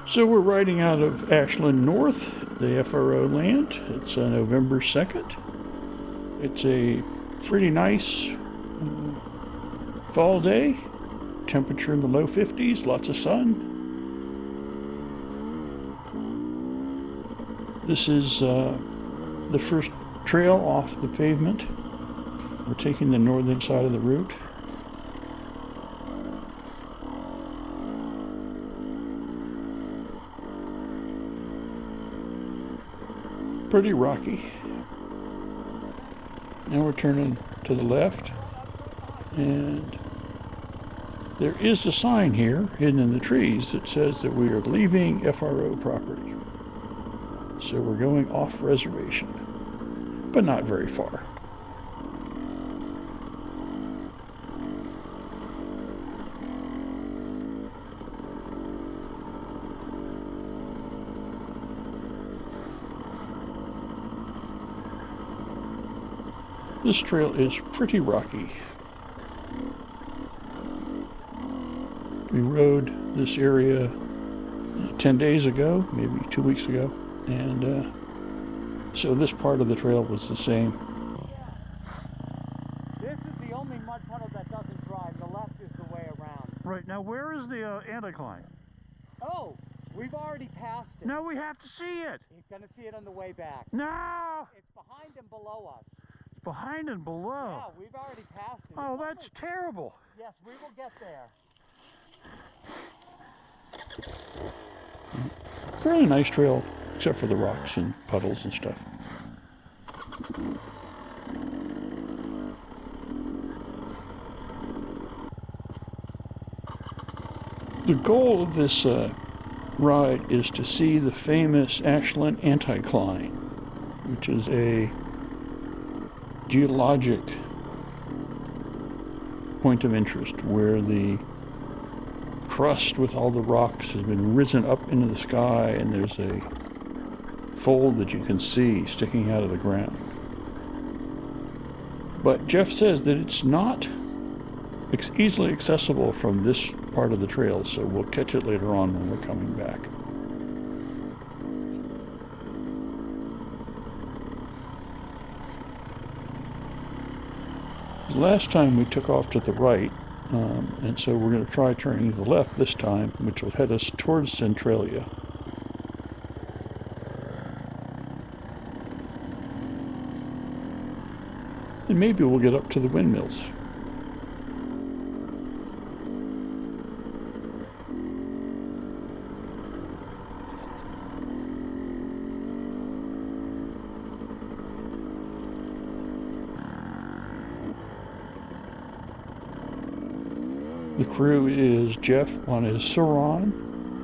So we're riding out of Ashland North, the FRO land. It's November 2nd. It's a pretty nice fall day. Temperature in the low 50s, lots of sun. This is the first trail off the pavement. We're taking the northern side of the route. Pretty rocky. Now we're turning to the left, and there is a sign here hidden in the trees that says that we are leaving FRO property. So we're going off reservation, but not very far. This trail is pretty rocky. We rode this area 10 days ago, maybe 2 weeks ago, and so this part of the trail was the same. This is the only mud puddle that doesn't dry. The left is the way around. Right, now where is the Anticline? Oh, we've already passed it. No, we have to see it. You're going to see it on the way back. No! It's behind and below us. Behind and below. Yeah, we've already passed it. Oh, that's terrible. Yes, we will get there. Fairly nice trail, except for the rocks and puddles and stuff. The goal of this ride is to see the famous Ashland Anticline, which is a geologic point of interest where the crust with all the rocks has been risen up into the sky, and there's a fold that you can see sticking out of the ground. But Jeff says that it's not easily accessible from this part of the trail, so we'll catch it later on when we're coming back. Last time we took off to the right, and so we're going to try turning to the left this time, which will head us towards Centrailia. And maybe we'll get up to the windmills. The crew is Jeff on his Suron,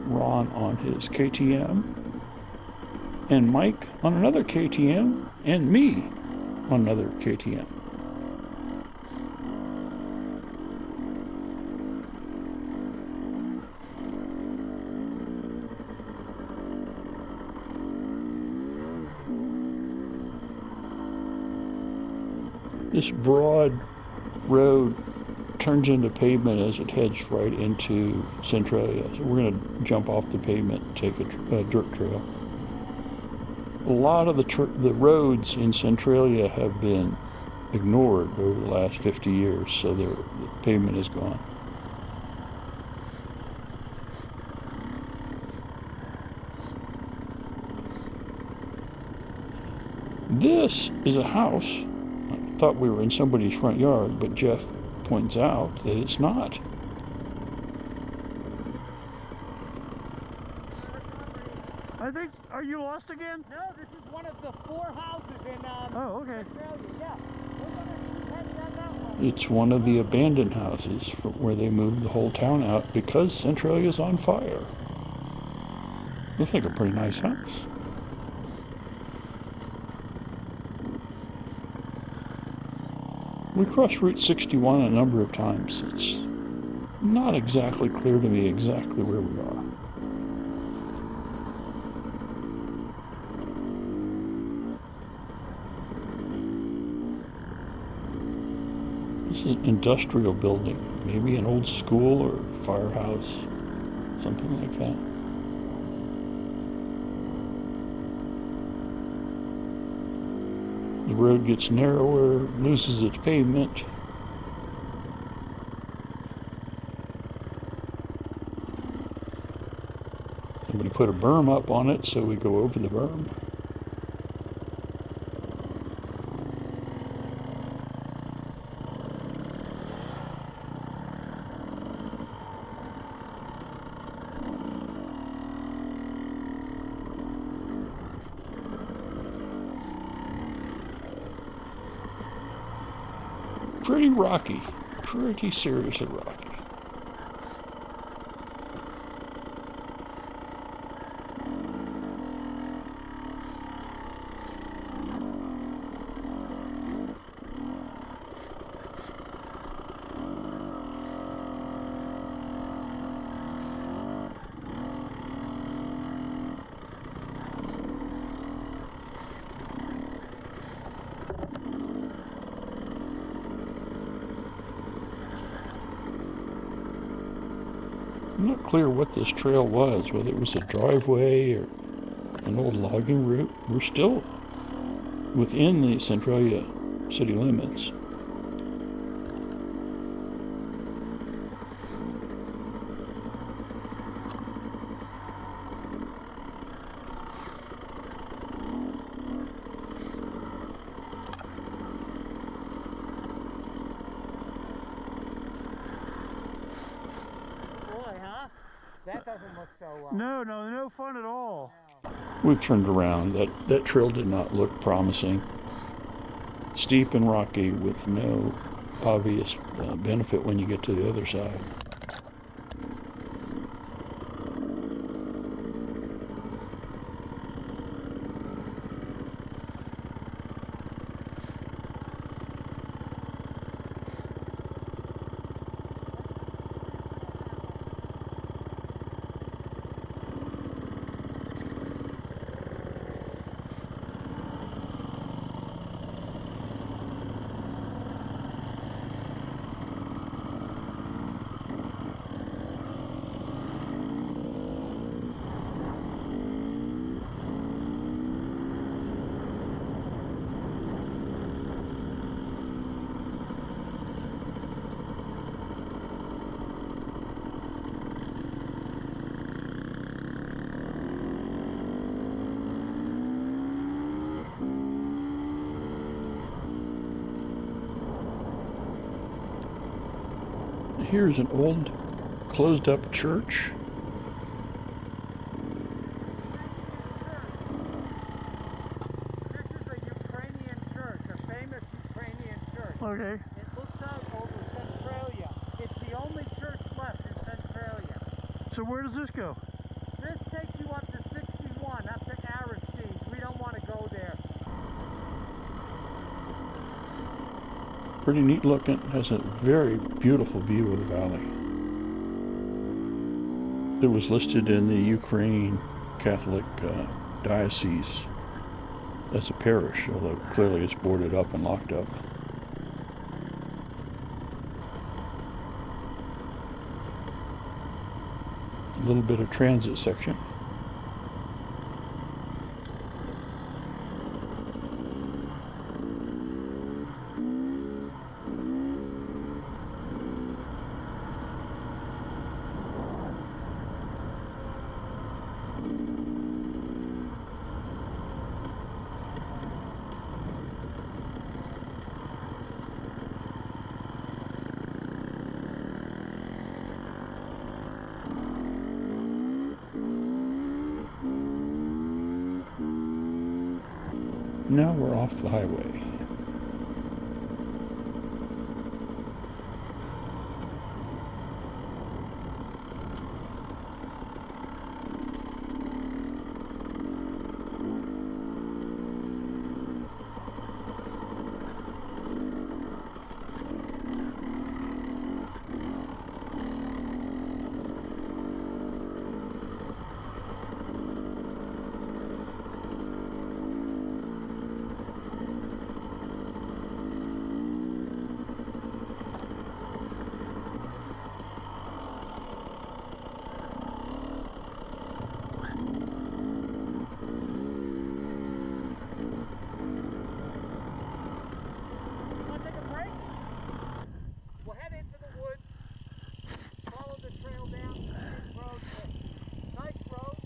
Ron on his KTM, and Mike on another KTM, and me on another KTM. This broad road turns into pavement as it heads right into Centrailia. So we're going to jump off the pavement and take a dirt trail. A lot of the roads in Centrailia have been ignored over the last 50 years, so the pavement is gone. This is a house. I thought we were in somebody's front yard, but Jeff points out that it's not. I think, are you lost again? No, this is one of the 4 houses in oh, okay. Centrailia. Yeah, we're going to head down that one. It's one of the abandoned houses where they moved the whole town out because Centralia is on fire. Looks like a pretty nice house. We crossed Route 61 a number of times. It's not exactly clear to me exactly where we are. This is an industrial building, maybe an old school or firehouse, something like that. The road gets narrower, loses its pavement. I'm going to put a berm up on it so we go over the berm. Pretty rocky, pretty seriously rocky. I'm not clear what this trail was, whether it was a driveway or an old logging route. We're still within the Centrailia city limits. That doesn't look so No fun at all. We've turned around. That trail did not look promising. Steep and rocky with no obvious benefit when you get to the other side. Here's an old closed up church. This is a Ukrainian church, a famous Ukrainian church. Okay. It looks out over Centrailia. It's the only church left in Centrailia. So where does this go? This takes you up to 61, up to Aristides. We don't want to go there. Pretty neat looking. Has a very beautiful view of the valley. It was listed in the Ukraine Catholic diocese as a parish, although clearly it's boarded up and locked up. A little bit of transit section. Now we're off the highway.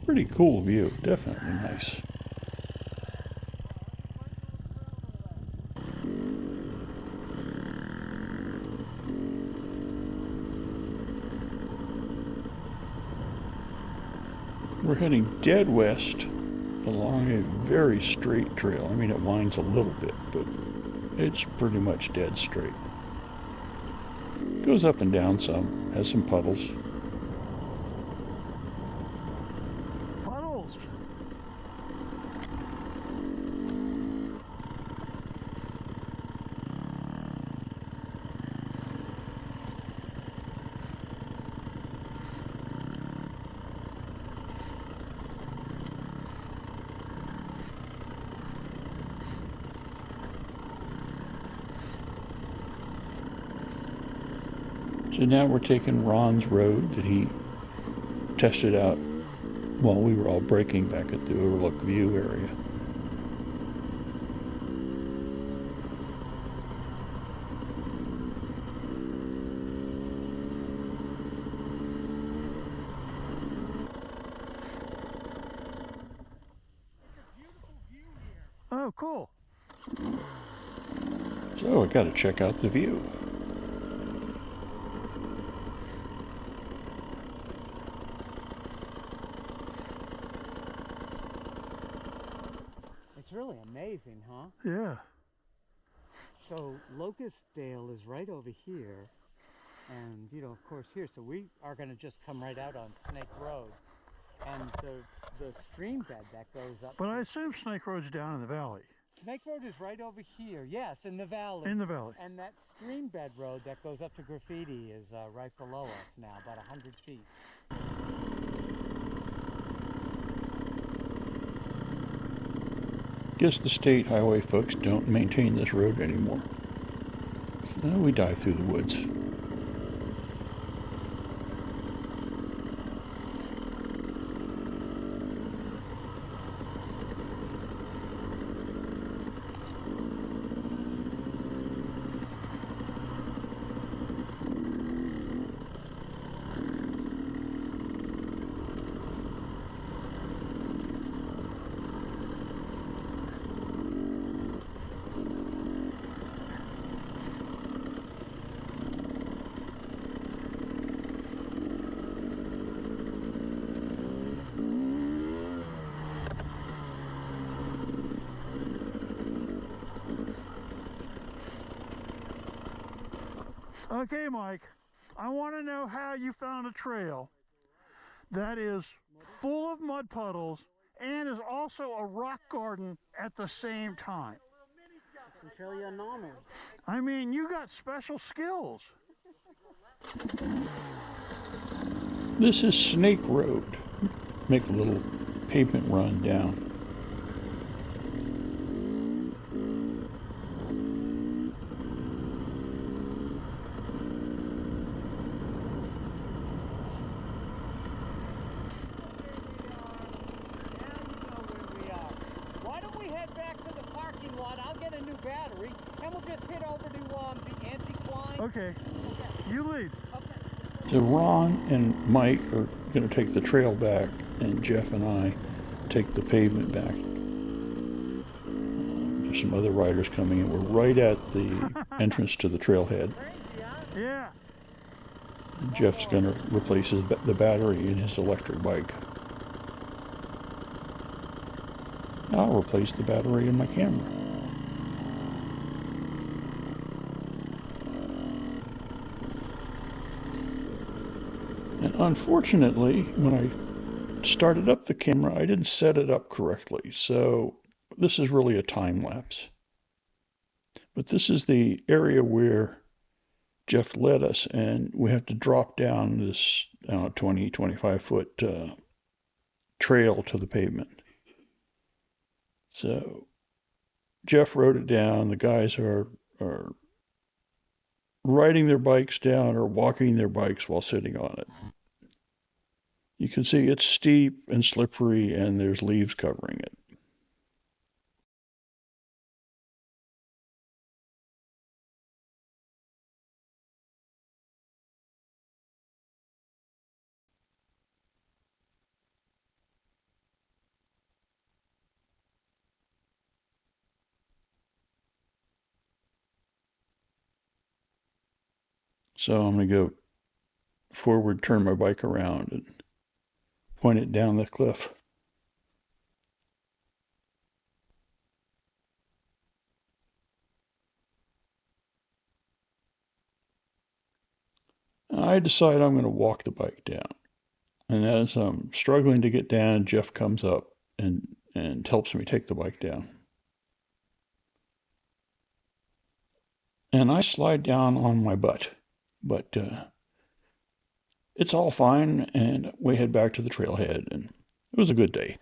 Pretty cool view, definitely nice. We're heading dead west along a very straight trail. I mean, it winds a little bit, but it's pretty much dead straight. Goes up and down some, has some puddles. Puddles. So now we're taking Ron's road that he tested out while we were all braking back at the Overlook View area. Oh, cool. So I gotta check out the view. It's really amazing, huh? Yeah. So Locustdale is right over here, and you know, of course, here. So we are going to just come right out on Snake Road, and the stream bed that goes up. But I assume Snake Road's down in the valley. Snake Road is right over here. Yes, in the valley. In the valley. And that stream bed road that goes up to Graffiti is right below us now, about 100 feet. Guess the state highway folks don't maintain this road anymore. So we dive through the woods. Okay, Mike, I want to know how you found a trail that is full of mud puddles and is also a rock garden at the same time. Centrailia anomaly. I mean, you got special skills. This is Snake Road. Make a little pavement run down. Battery, and we'll just hit over to the Anticline. Okay, you lead. Okay. So Ron and Mike are going to take the trail back, and Jeff and I take the pavement back. There's some other riders coming in. We're right at the entrance to the trailhead. Crazy, huh? Yeah. And Jeff's going to replace the battery in his electric bike. I'll replace the battery in my camera. And unfortunately, when I started up the camera, I didn't set it up correctly. So this is really a time lapse. But this is the area where Jeff led us, and we have to drop down this 20, 25 foot trail to the pavement. So Jeff wrote it down. The guys are riding their bikes down or walking their bikes while sitting on it. You can see it's steep and slippery, and there's leaves covering it. So I'm going to go forward, turn my bike around, and point it down the cliff. I decide I'm going to walk the bike down. And as I'm struggling to get down, Jeff comes up and helps me take the bike down. And I slide down on my butt, but it's all fine, and we head back to the trailhead, and it was a good day.